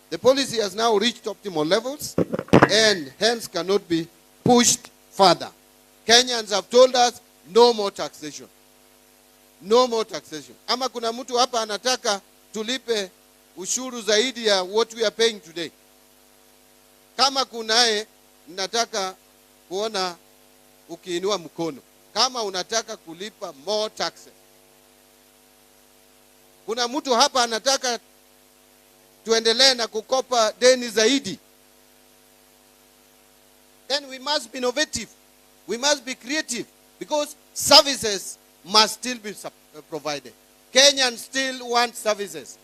The policy has now reached optimal levels and hence cannot be pushed further. Kenyans have told us no more taxation. No more taxation. Ama kuna mtu hapa anataka tulipe ushuru zaidi ya what we are paying today. Kama kunae, nataka kuona ukiinua mkono. Kama unataka kulipa more taxes. Kuna mtu hapa anataka tuendelee na kukopa deni zaidi. Then we must be innovative. We must be creative because services must still be provided. Kenyans still want services.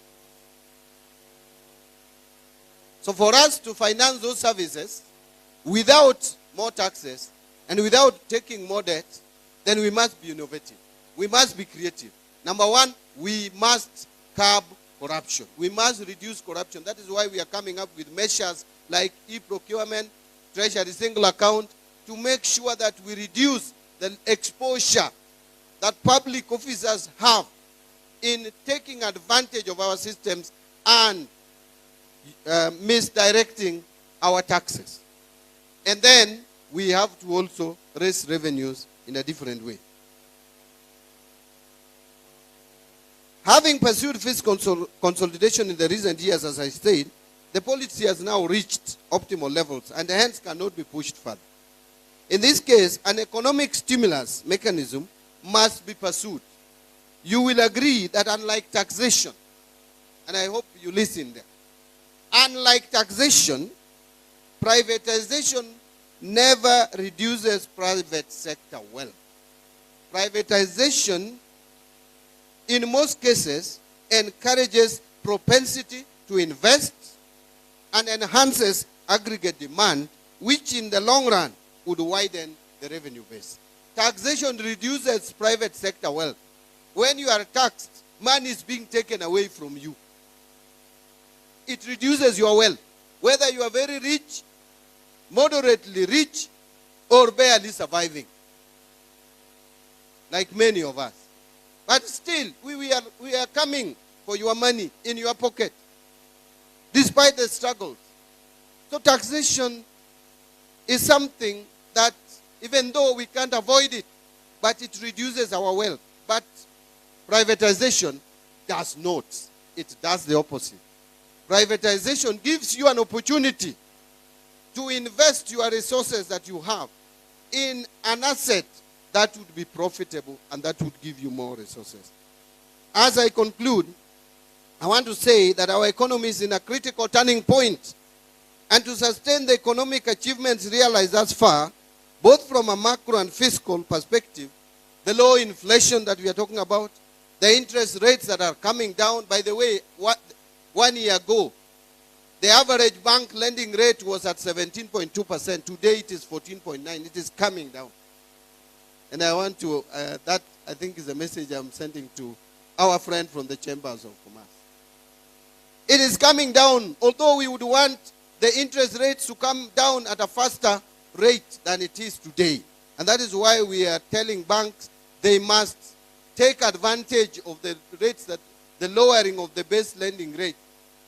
So for us to finance those services without more taxes and without taking more debt, then we must be innovative. We must be creative. Number one, we must curb corruption. We must reduce corruption. That is why we are coming up with measures like e-procurement, treasury single account, to make sure that we reduce the exposure that public officers have in taking advantage of our systems and misdirecting our taxes. And then we have to also raise revenues in a different way. Having pursued fiscal consolidation in the recent years, as I said, the policy has now reached optimal levels and hence cannot be pushed further. In this case, an economic stimulus mechanism must be pursued. You will agree that unlike taxation, and I hope you listen there, unlike taxation, privatization never reduces private sector wealth. Privatization, in most cases, encourages propensity to invest and enhances aggregate demand, which in the long run would widen the revenue base. Taxation reduces private sector wealth. When you are taxed, money is being taken away from you. It reduces your wealth. Whether you are very rich, moderately rich, or barely surviving. Like many of us. But still, we are coming for your money in your pocket. Despite the struggles. So taxation is something that, even though we can't avoid it, but it reduces our wealth. But privatization does not. It does the opposite. Privatization gives you an opportunity to invest your resources that you have in an asset that would be profitable and that would give you more resources. As I conclude, I want to say that our economy is in a critical turning point. And to sustain the economic achievements realized thus far, both from a macro and fiscal perspective, the low inflation that we are talking about, the interest rates that are coming down. By the way, 1 year ago, the average bank lending rate was at 17.2%. Today it is 14.9%. It is coming down. And I want to, that I think is a message I'm sending to our friend from the Chambers of Commerce. It is coming down, although we would want the interest rates to come down at a faster rate than it is today. And that is why we are telling banks they must take advantage of the rates, that the lowering of the base lending rate,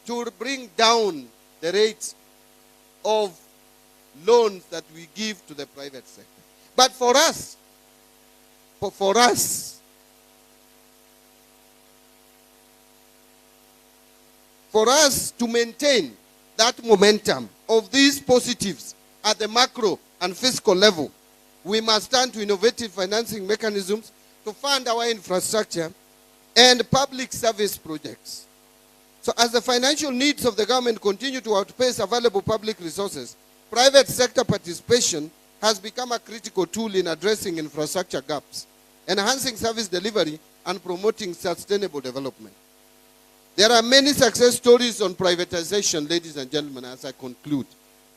to bring down the rates of loans that we give to the private sector. But for us to maintain that momentum of these positives at the macro and fiscal level, we must turn to innovative financing mechanisms to fund our infrastructure and public service projects. So as the financial needs of the government continue to outpace available public resources, private sector participation has become a critical tool in addressing infrastructure gaps, enhancing service delivery, and promoting sustainable development. There are many success stories on privatization, ladies and gentlemen, as I conclude,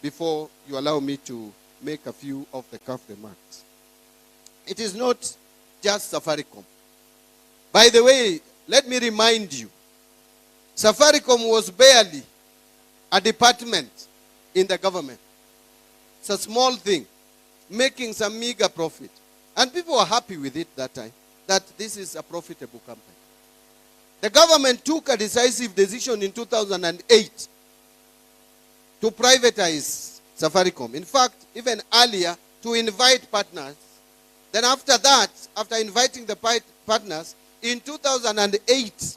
before you allow me to make a few off-the-cuff remarks. It is not just Safaricom. By the way, let me remind you, Safaricom was barely a department in the government. It's a small thing, making some meager profit. And people were happy with it that time, that this is a profitable company. The government took a decisive decision in 2008 to privatize Safaricom. In fact, even earlier, to invite partners. Then after that, after inviting the partners, in 2008,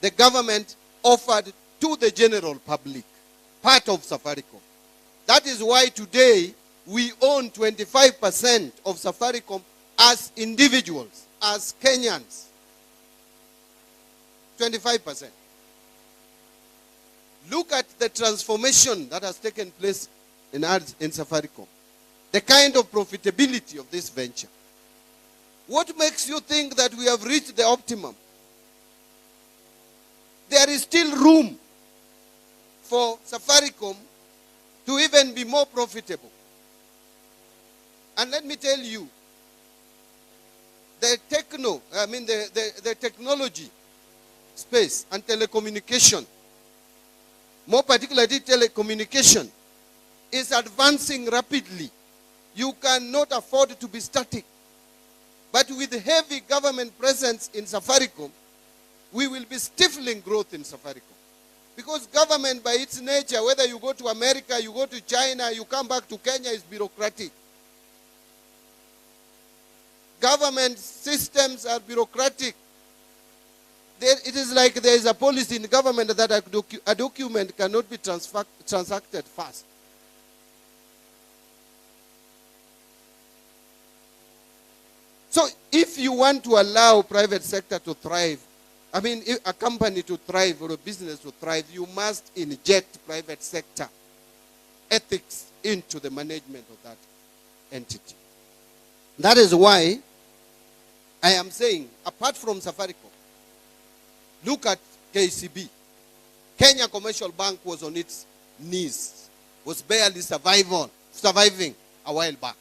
the government offered to the general public part of Safaricom. That is why today we own 25% of Safaricom as individuals, as Kenyans. 25%. Look at the transformation that has taken place in Safaricom. The kind of profitability of this venture. What makes you think that we have reached the optimum? There is still room for Safaricom to even be more profitable. And let me tell you, the technology space and telecommunication, more particularly telecommunication, is advancing rapidly. You cannot afford to be static. But with heavy government presence in Safaricom, we will be stifling growth in Safaricom. Because government by its nature, whether you go to America, you go to China, you come back to Kenya, is bureaucratic. Government systems are bureaucratic. It is like there is a policy in government that a document cannot be transacted fast. So if you want to allow private sector to thrive, a company to thrive or a business to thrive, you must inject private sector ethics into the management of that entity. That is why I am saying, apart from Safaricom, look at KCB. Kenya Commercial Bank was on its knees, was barely surviving a while back.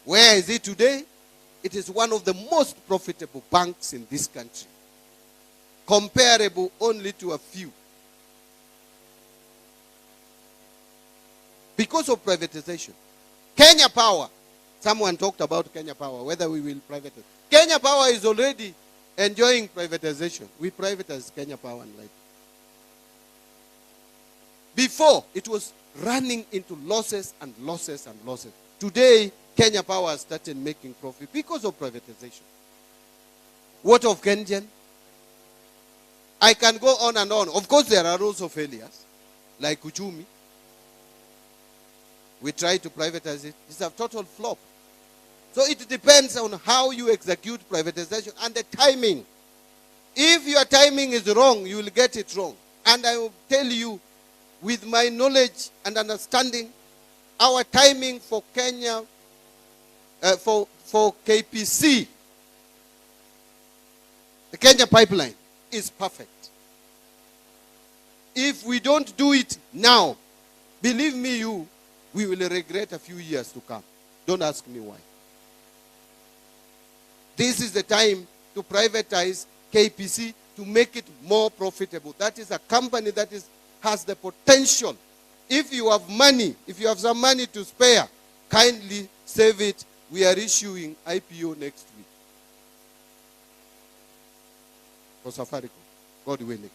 Where is it today? It is one of the most profitable banks in this country, comparable only to a few. Because of privatization. Kenya Power, someone talked about Kenya Power, whether we will privatize. Kenya Power is already enjoying privatization. We privatized Kenya Power and Light. Before, it was running into losses and losses and losses. Today, Kenya Power has started making profit because of privatization. What of Kenyan? I can go on and on. Of course, there are also failures, like Uchumi. We tried to privatize it. It's a total flop. So it depends on how you execute privatization and the timing. If your timing is wrong, you will get it wrong. And I will tell you, with my knowledge and understanding, our timing for Kenya, for KPC, the Kenya pipeline, is perfect. If we don't do it now, believe me, we will regret a few years to come. Don't ask me why. This is the time to privatize KPC to make it more profitable. That is a company that has the potential. If you have money, if you have some money to spare, kindly save it. We are issuing IPO next week for Safaricom, God willing.